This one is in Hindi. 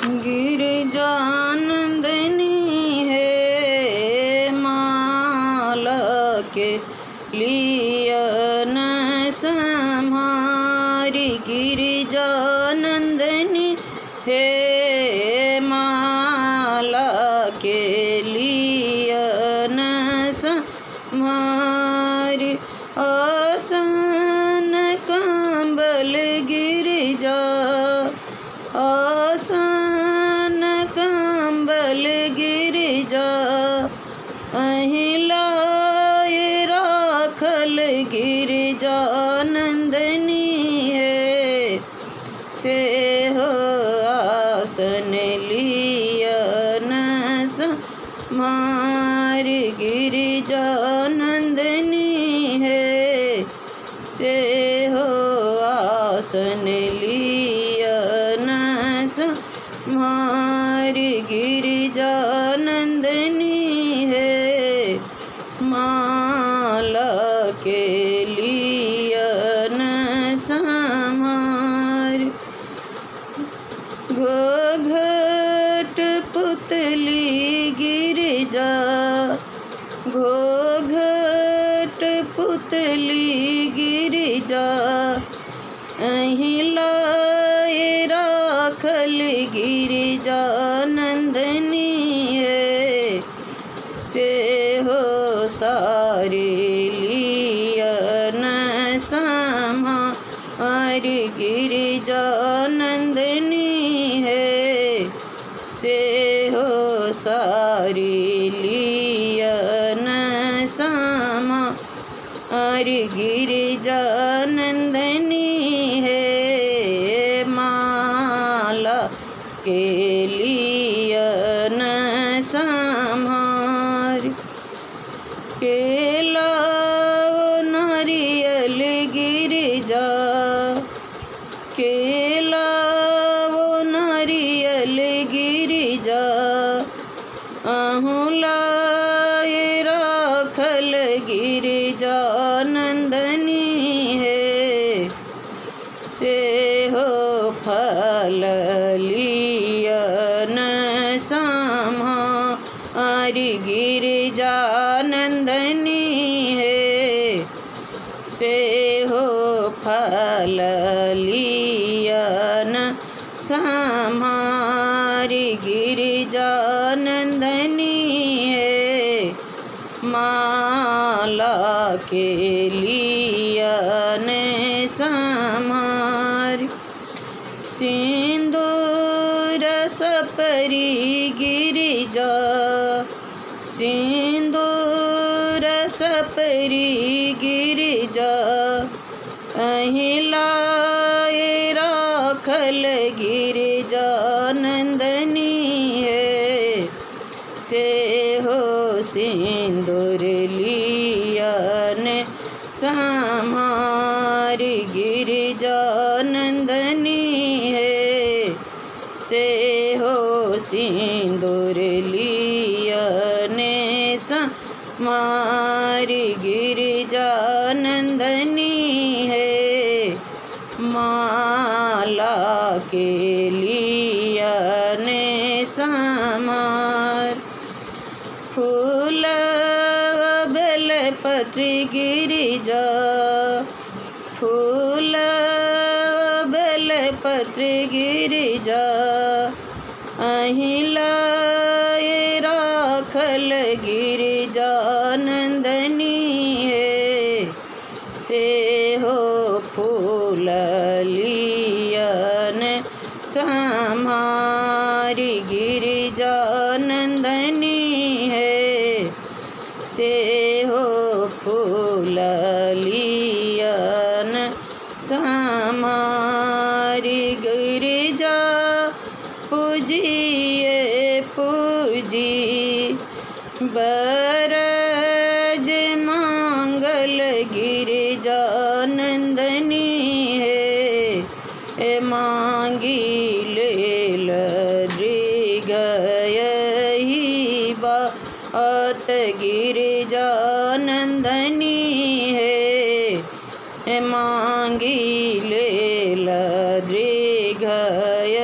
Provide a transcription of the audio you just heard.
गिरिजानंदनी है माला के लियन सम्हारी। गिरिजानंदनी है माला के लियन सम्हारी। आसन कंबल गिरिजा आसन कंबल गिरिजा अहिलाए राखल। गिरिजानंदनी है से हो आसन लियन सम्हारी। गिरिजानंदनी है से हो आसन लियन सम्हारी। गिरिजानंदनी है माला के लियन सम्हारी। घोघट पुतली गिरिजा घोघट पुतली गिरिजा अहिलाए राखल। गिरिजानंदनी है से हो सारे लियन सम्हारी। गिरिजानंदनी है से हो सारे लियन सम्हारी। गिरिजानंदनी है माला के लियन सम्हारी। केला नारियल गिरिजा केला नारियल गिरिजा अहुलाए राखल। गिरिजानंदनी है से हो फल लियन सम्हारी। गिरिजानंदनी है से हो फल लियन सम्हारी। गिरिजानंदनी है माला के लियन सम्हारी। सिंदूर सपरी गिरिजा सिंदूर सपरी गिरिजा अहिलाए राखल। गिरिजानंदनी है से हो सिंदूर लियन सम्हारी। गिरिजानंदनी है से हो सिंदूर लियन सम्हारी। गिरिजानंदनी है माला के लियन सम्हारी। फूल बेलपत्र गिरिजा फूल बेलपत्र गिरिजा अहिलाए राखल। गिरिजानंदनी है से हो फूल लियन सम्हारी। गिरिजानंदनी है से हो फूल लियन सम्हारी। गिरिजा पूजिए पूजी बरज मांगल। गिरिजानंदनी है मांगी लेल दृगयहि बात। गिरिजानंदनी है मांगी लेल दृगय